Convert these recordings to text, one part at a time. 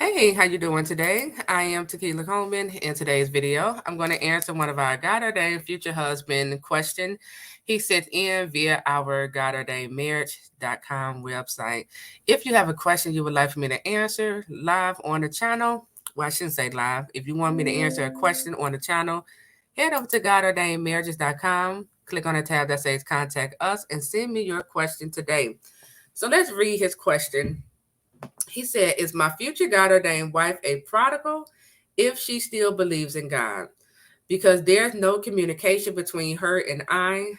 Hey, how you doing today? I am Tequila Coleman. In today's video, I'm going to answer one of our God ordained future husband question he sent in via our godordainedmarriage.com website. If you have a question you would like for me to answer live on the channel, well, I shouldn't say live. If you want me to answer a question on the channel, head over to godordainedmarriages.com, click on the tab that says contact us, and send me your question today. So let's read his question. He said, "Is my future God ordained wife a prodigal if she still believes in God? Because there's no communication between her and I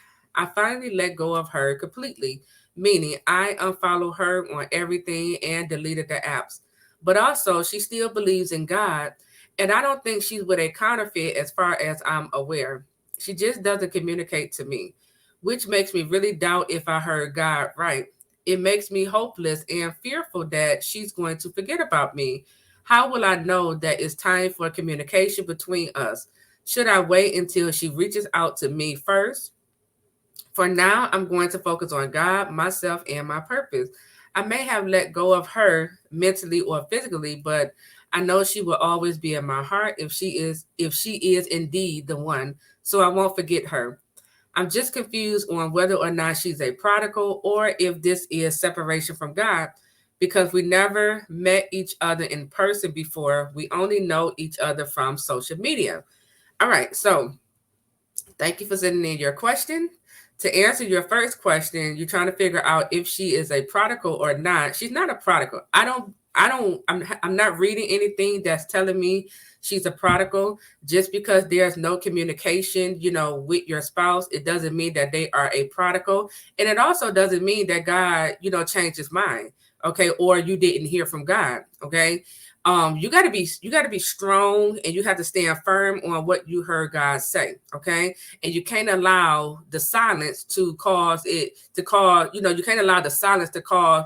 finally let go of her completely, meaning I unfollowed her on everything and deleted the apps. But also, she still believes in God, and I don't think she's with a counterfeit as far as I'm aware. She just doesn't communicate to me, which makes me really doubt if I heard God right. It makes me hopeless and fearful that she's going to forget about me. How will I know that it's time for communication between us? Should I wait until she reaches out to me first? For now, I'm going to focus on God, myself, and my purpose. I may have let go of her mentally or physically, but I know she will always be in my heart if she is indeed the one. So I won't forget her. I'm just confused on whether or not she's a prodigal or if this is separation from God because we never met each other in person before. We only know each other from social media. All right, so thank you for sending in your question. To answer your first question, you're trying to figure out if she is a prodigal or not. She's not a prodigal. I'm not reading anything that's telling me she's a prodigal. Just because there's no communication, with your spouse, it doesn't mean that they are a prodigal. And it also doesn't mean that God, changed his mind. Okay. Or you didn't hear from God. Okay. You got to be strong, and you have to stand firm on what you heard God say. Okay. And you can't allow the silence you can't allow the silence to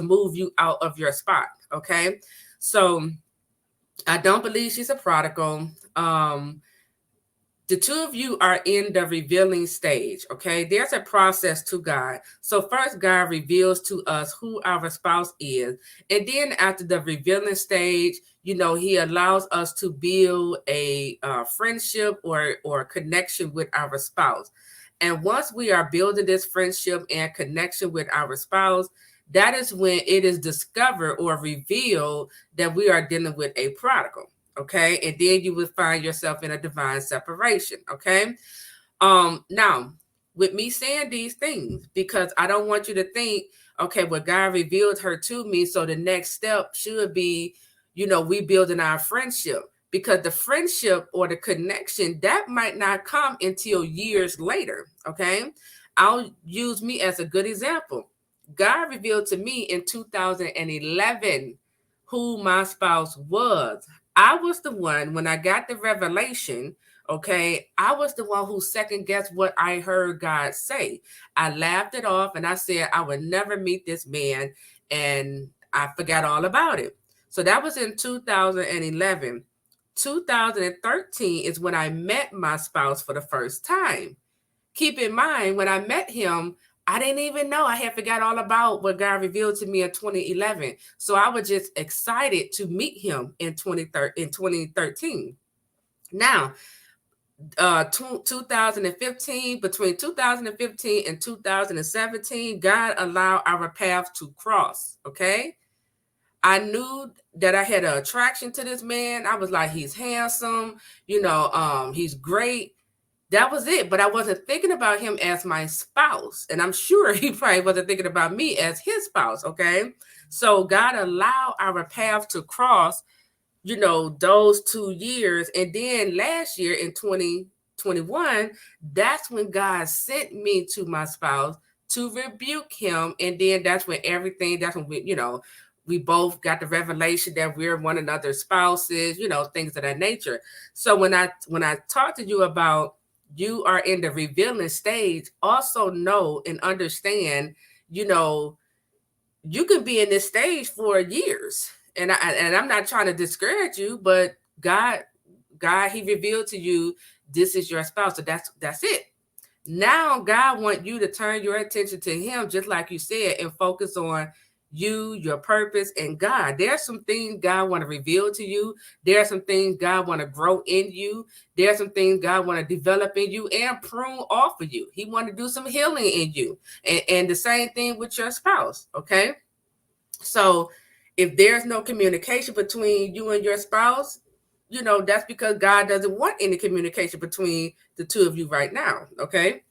move you out of your spot. Okay. So I don't believe she's a prodigal. The two of you are in the revealing stage. Okay. There's a process to God. So first, God reveals to us who our spouse is. And then after the revealing stage, he allows us to build a friendship or connection with our spouse. And once we are building this friendship and connection with our spouse, that is when it is discovered or revealed that we are dealing with a prodigal. Okay. And then you would find yourself in a divine separation. Okay. Now, with me saying these things, because I don't want you to think, okay, well, God revealed her to me. So the next step should be, we building our friendship, because the friendship or the connection that might not come until years later. Okay. I'll use me as a good example. God revealed to me in 2011 who my spouse was. I was the one, when I got the revelation, okay, I was the one who second guessed what I heard God say. I laughed it off and I said I would never meet this man, and I forgot all about it. So that was in 2011. 2013 is when I met my spouse for the first time. Keep in mind, when I met him, I didn't even know. I had forgot all about what God revealed to me in 2011. So I was just excited to meet him in 2013. Now, 2015, between 2015 and 2017, God allowed our paths to cross. Okay. I knew that I had an attraction to this man. I was like, he's handsome, he's great. That was it. But I wasn't thinking about him as my spouse. And I'm sure he probably wasn't thinking about me as his spouse. Okay. So God allowed our path to cross, those 2 years. And then last year in 2021, that's when God sent me to my spouse to rebuke him. And then that's when we both got the revelation that we're one another's spouses, things of that nature. So when I talk to you about you are in the revealing stage, also know and understand, you can be in this stage for years. And I'm not trying to discourage you, but God, he revealed to you this is your spouse. So that's it. Now God wants you to turn your attention to him, just like you said, and focus on you, your purpose, and God. There's some things God want to reveal to you. There are some things God want to grow in you. There are some things God want to develop in you and prune off of you. He want to do some healing in you. And the same thing with your spouse, okay? So if there's no communication between you and your spouse, that's because God doesn't want any communication between the two of you right now, okay?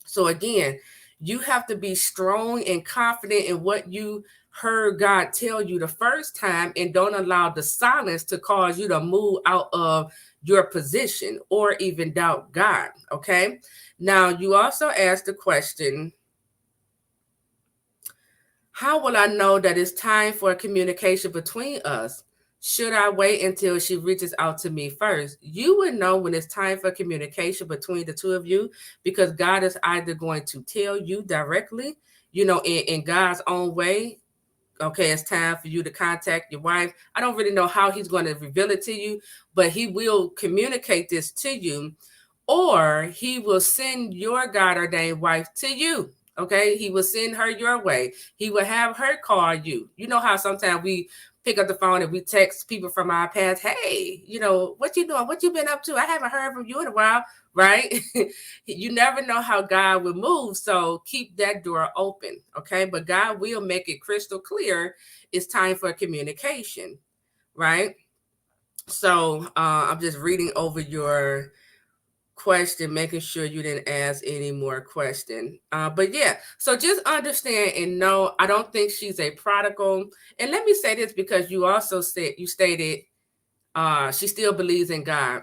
So again, you have to be strong and confident in what you heard God tell you the first time, and don't allow the silence to cause you to move out of your position or even doubt God, okay? Now, you also asked the question, how will I know that it's time for communication between us? Should I wait until she reaches out to me first? You would know when it's time for communication between the two of you, because God is either going to tell you directly, in God's own way. Okay, it's time for you to contact your wife. I don't really know how he's going to reveal it to you, but he will communicate this to you, or he will send your God ordained wife to you. Okay, he will send her your way. He will have her call you. You know how sometimes we pick up the phone and we text people from our past, hey, what you doing? What you been up to? I haven't heard from you in a while, right? You never know how God will move. So keep that door open, okay? But God will make it crystal clear it's time for communication, right? So I'm just reading over your question, making sure you didn't ask any more question. But yeah, so just understand and know, I don't think she's a prodigal. And let me say this, because you also stated she still believes in God.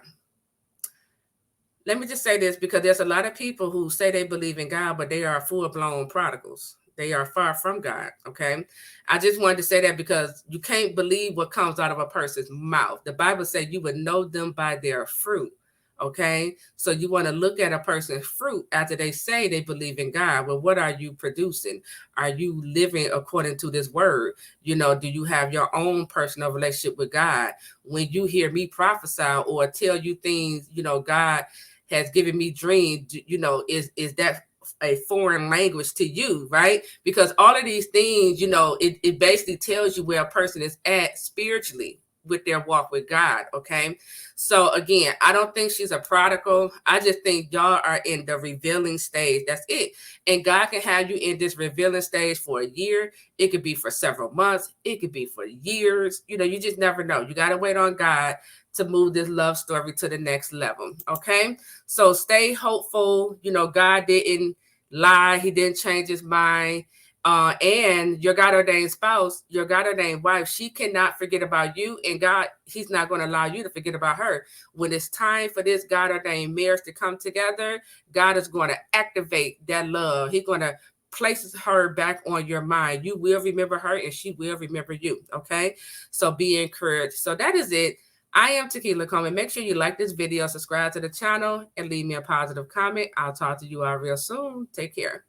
Let me just say this, because there's a lot of people who say they believe in God, but they are full-blown prodigals. They are far from God, okay? I just wanted to say that because you can't believe what comes out of a person's mouth. The Bible says you would know them by their fruit, okay? So you want to look at a person's fruit after they say they believe in God. Well, what are you producing? Are you living according to this word? Do you have your own personal relationship with God? When you hear me prophesy or tell you things, God has given me dreams, is that a foreign language to you, right? Because all of these things, it basically tells you where a person is at spiritually with their walk with God, okay? So again, I don't think she's a prodigal. I just think y'all are in the revealing stage. That's it. And God can have you in this revealing stage for a year. It could be for several months. It could be for years. You just never know. You got to wait on God to move this love story to the next level, okay? So stay hopeful. God didn't lie. He didn't change his mind. And your God ordained spouse, your God ordained wife, she cannot forget about you, and God, he's not going to allow you to forget about her. When it's time for this God ordained marriage to come together, God is going to activate that love. He's going to places her back on your mind. You will remember her and she will remember you. Okay. So be encouraged. So that is it. I am Tequila Coleman. Make sure you like this video, subscribe to the channel, and leave me a positive comment. I'll talk to you all real soon. Take care.